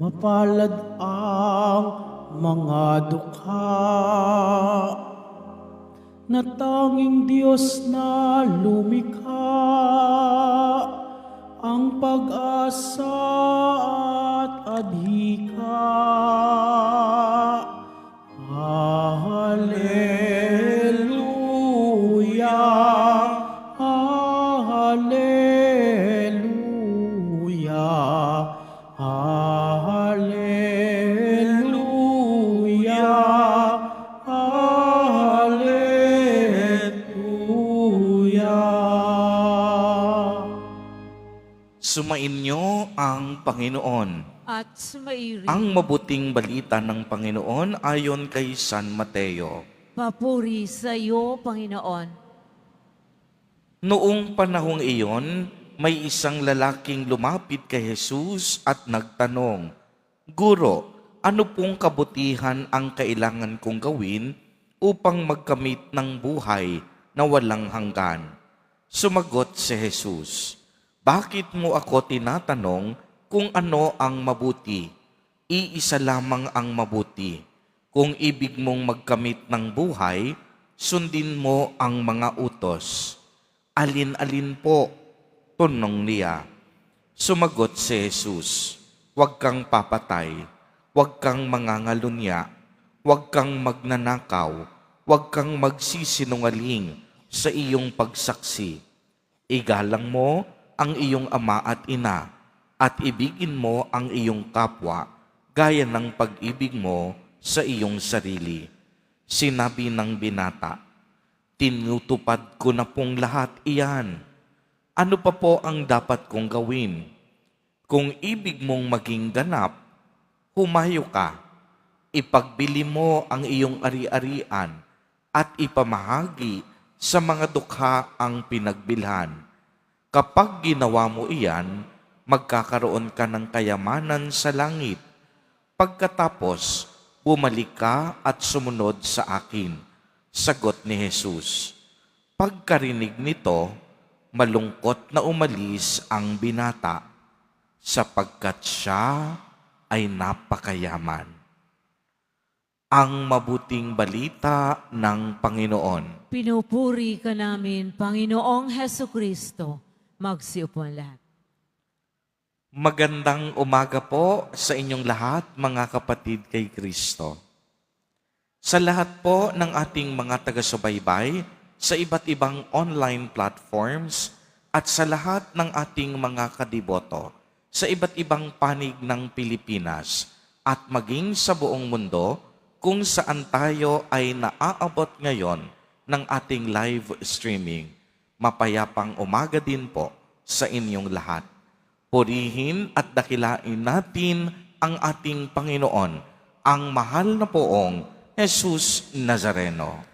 Mapalad ang mga dukha na tanging Diyos na lumikha, ang pag-asa at adhika. Hallelujah, Hallelujah, Hallelujah, Hallelujah. Sumainyo ang Panginoon. At sumairi. Ang mabuting balita ng Panginoon ayon kay San Mateo. Papuri sa iyo, Panginoon. Noong panahong iyon, may isang lalaking lumapit kay Jesus at nagtanong, "Guro, ano pong kabutihan ang kailangan kong gawin upang magkamit ng buhay na walang hanggan?" Sumagot si Jesus, "Bakit mo ako tinatanong kung ano ang mabuti? Iisa lamang ang mabuti. Kung ibig mong magkamit ng buhay, sundin mo ang mga utos." "Alin-alin po?" tanong niya. Sumagot si Jesus, "Huwag kang papatay, huwag kang mangangalunya, huwag kang magnanakaw, huwag kang magsisinungaling sa iyong pagsaksi. Igalang mo ang iyong ama at ina, at ibigin mo ang iyong kapwa gaya ng pag-ibig mo sa iyong sarili." Sinabi ng binata, "Tinutupad ko na pong lahat iyan. Ano pa po ang dapat kong gawin?" "Kung ibig mong maging ganap, humayo ka, ipagbili mo ang iyong ari-arian at ipamahagi sa mga dukha ang pinagbilhan. Kapag ginawa mo iyan, magkakaroon ka ng kayamanan sa langit. Pagkatapos, bumalik ka at sumunod sa akin." Sagot ni Jesus. Pagkarinig nito, malungkot na umalis ang binata, sapagkat siya ay napakayaman. Ang mabuting balita ng Panginoon. Pinupuri ka namin, Panginoong Hesukristo. Magsiupo ang lahat. Magandang umaga po sa inyong lahat, mga kapatid kay Kristo. Sa lahat po ng ating mga taga-subaybay sa iba't ibang online platforms at sa lahat ng ating mga kadiboto sa iba't ibang panig ng Pilipinas at maging sa buong mundo kung saan tayo ay naaabot ngayon ng ating live streaming. Mapayapang umaga din po sa inyong lahat. Purihin at dakilain natin ang ating Panginoon, ang mahal na poong Jesus Nazareno.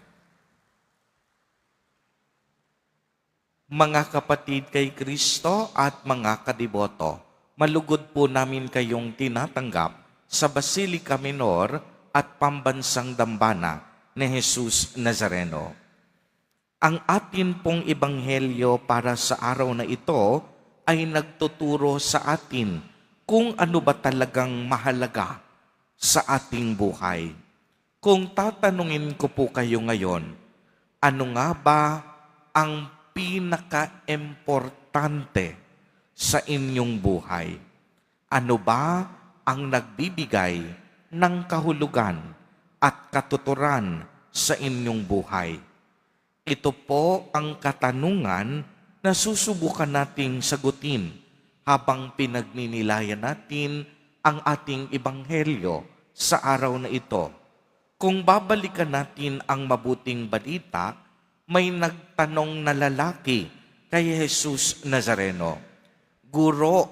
Mga kapatid kay Kristo at mga kadiboto, malugod po namin kayong tinatanggap sa Basilica Minor at Pambansang Dambana ni Jesus Nazareno. Ang atin pong ebanghelyo para sa araw na ito ay nagtuturo sa atin kung ano ba talagang mahalaga sa ating buhay. Kung tatanungin ko po kayo ngayon, ano nga ba ang pinaka-importante sa inyong buhay? Ano ba ang nagbibigay ng kahulugan at katuturan sa inyong buhay? Ito po ang katanungan na susubukan nating sagutin habang pinagninilayan natin ang ating ebanghelyo sa araw na ito. Kung babalikan natin ang mabuting balita, may nagtanong na lalaki kay Jesus Nazareno, "Guro,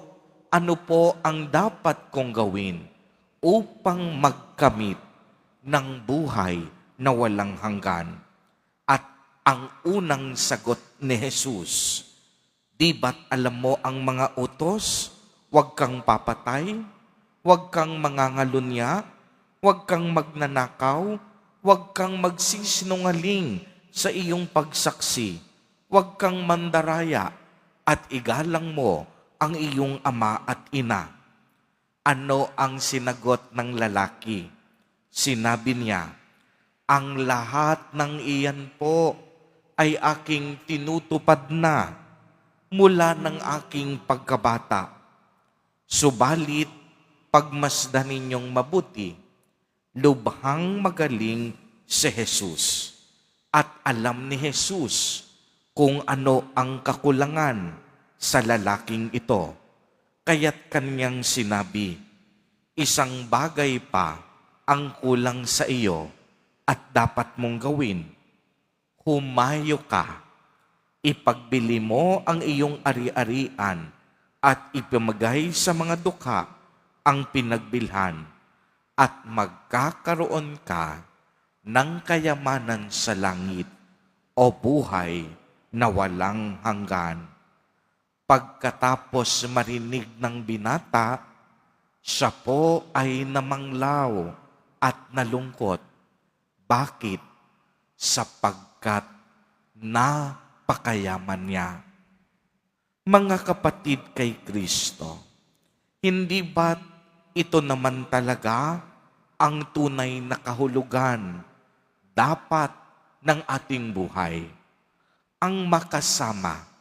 ano po ang dapat kong gawin upang magkamit ng buhay na walang hanggan?" At ang unang sagot ni Jesus, "Di ba't alam mo ang mga utos? Huwag kang papatay, huwag kang mangangalunya, huwag kang magnanakaw, huwag kang magsisinungaling sa iyong pagsaksi, huwag kang mandaraya, at igalang mo ang iyong ama at ina." Ano ang sinagot ng lalaki? Sinabi niya, ang lahat ng iyan po ay aking tinutupad na mula ng aking pagkabata. Subalit, pagmasdan ninyong mabuti, lubhang magaling si Jesus. At alam ni Jesus kung ano ang kakulangan sa lalaking ito. Kaya't kanyang sinabi, isang bagay pa ang kulang sa iyo at dapat mong gawin. Humayo ka, ipagbili mo ang iyong ari-arian at ipamagay sa mga dukha ang pinagbilhan at magkakaroon ka ng kayamanan sa langit o buhay na walang hanggan. Pagkatapos marinig ng binata, siya po ay namanglaw at nalungkot. Bakit? Sapagkat napakayaman niya. Mga kapatid kay Kristo, hindi ba't ito naman talaga ang tunay na kahulugan dapat ng ating buhay? Ang makasama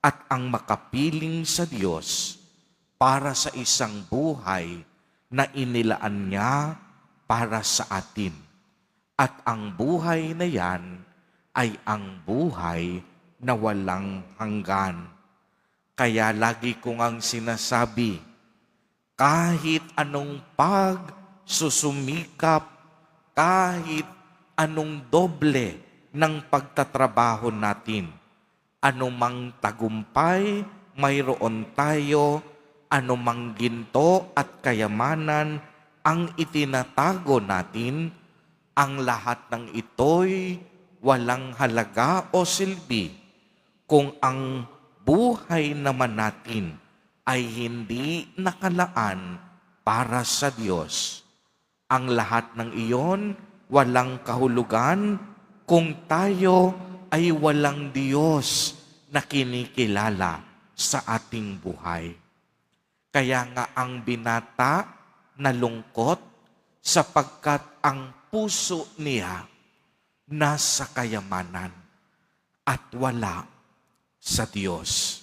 at ang makapiling sa Diyos para sa isang buhay na inilaan niya para sa atin. At ang buhay na yan ay ang buhay na walang hanggan. Kaya lagi ko ngang sinasabi, kahit anong pagsusumikap, kahit anong doble ng pagtatrabaho natin, anumang tagumpay mayroon tayo, anumang ginto at kayamanan ang itinatago natin, ang lahat ng ito'y walang halaga o silbi kung ang buhay naman natin ay hindi nakalaan para sa Diyos. Ang lahat ng iyon walang kahulugan kung tayo ay walang Diyos na kinikilala sa ating buhay. Kaya nga ang binata nalungkot sapagkat ang puso niya nasa kayamanan at wala sa Diyos.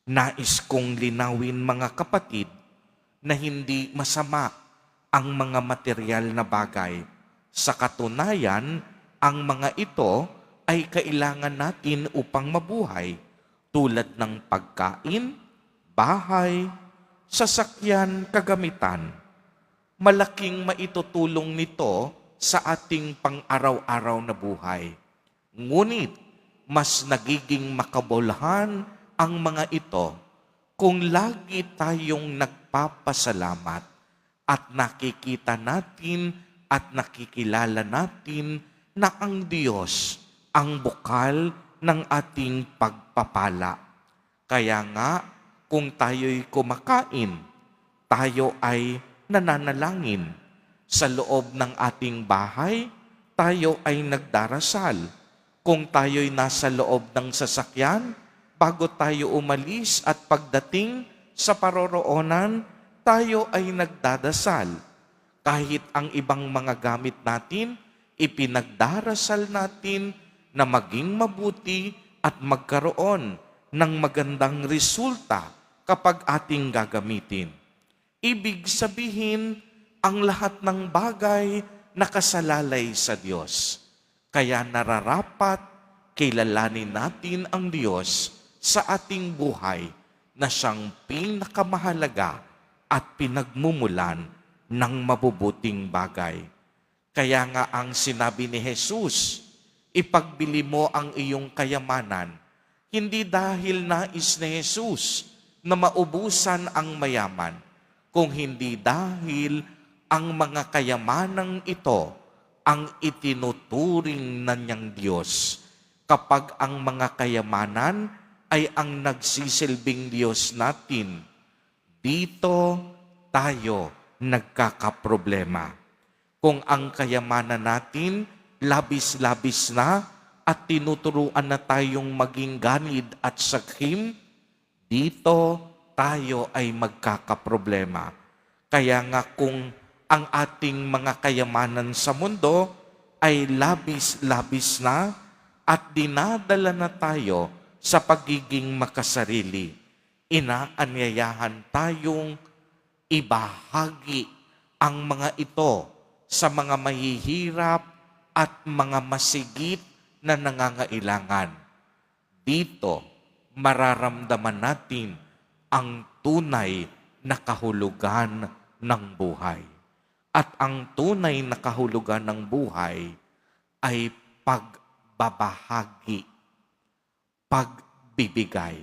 Nais kong linawin mga kapatid na hindi masama ang mga material na bagay. Sa katunayan, ang mga ito ay kailangan natin upang mabuhay tulad ng pagkain, bahay, sasakyan, kagamitan. Malaking maitutulong nito sa ating pang-araw-araw na buhay. Ngunit, mas nagiging makabuluhan ang mga ito kung lagi tayong nagpapasalamat at nakikita natin at nakikilala natin na ang Diyos ang bukal ng ating pagpapala. Kaya nga, kung tayo'y kumakain, tayo ay nananalangin. Sa loob ng ating bahay, tayo ay nagdarasal. Kung tayo'y nasa loob ng sasakyan, bago tayo umalis at pagdating sa paroroonan, tayo ay nagdadasal. Kahit ang ibang mga gamit natin, ipinagdarasal natin na maging mabuti at magkaroon ng magandang resulta kapag ating gagamitin. Ibig sabihin, ang lahat ng bagay nakasalalay sa Diyos. Kaya nararapat kilalanin natin ang Diyos sa ating buhay na siyang pinakamahalaga at pinagmumulan ng mabubuting bagay. Kaya nga ang sinabi ni Jesus, ipagbili mo ang iyong kayamanan, hindi dahil nais ni Jesus na maubusan ang mayaman, kung hindi dahil ang mga kayamanang ito ang itinuturing na niyang Diyos. Kapag ang mga kayamanan ay ang nagsisilbing Diyos natin, dito tayo nagkakaproblema. Kung ang kayamanan natin labis-labis na at tinuturuan na tayong maging ganid at sakim, dito tayo ay magkakaproblema. Kaya nga kung ang ating mga kayamanan sa mundo ay labis-labis na at dinadala na tayo sa pagiging makasarili, inaanyayahan tayong ibahagi ang mga ito sa mga mahihirap at mga masigit na nangangailangan. Dito, mararamdaman natin ang tunay na kahulugan ng buhay. At ang tunay na kahulugan ng buhay ay pagbabahagi, pagbibigay.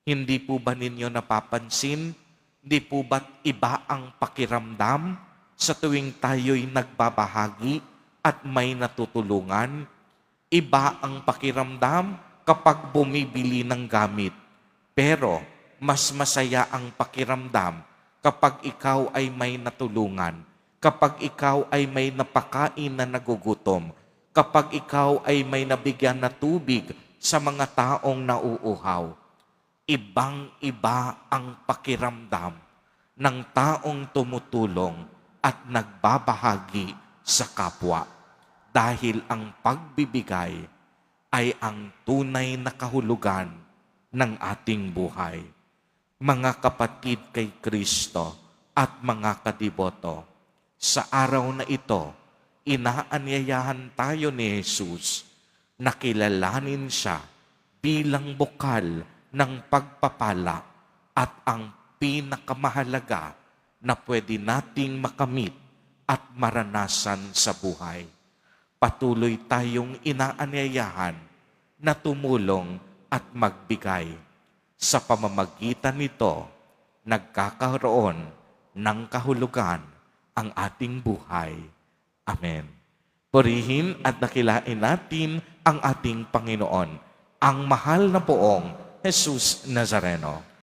Hindi po ba ninyo napapansin? Hindi po ba't iba ang pakiramdam sa tuwing tayo'y nagbabahagi at may natutulungan? Iba ang pakiramdam kapag bumibili ng gamit. Pero mas masaya ang pakiramdam kapag ikaw ay may natulungan, kapag ikaw ay may napakain na nagugutom, kapag ikaw ay may nabigyan na tubig sa mga taong nauuhaw. Ibang-iba ang pakiramdam ng taong tumutulong at nagbabahagi sa kapwa. Dahil ang pagbibigay ay ang tunay na kahulugan ng ating buhay. Mga kapatid kay Kristo at mga kadiboto, sa araw na ito, inaanyayahan tayo ni Jesus na kilalanin siya bilang bukal ng pagpapala at ang pinakamahalaga na pwede nating makamit at maranasan sa buhay. Patuloy tayong inaanyayahan na tumulong at magbigay. Sa pamamagitan nito, nagkakaroon ng kahulugan ang ating buhay. Amen. Purihin at dakilain natin ang ating Panginoon, ang mahal na poong Jesus Nazareno.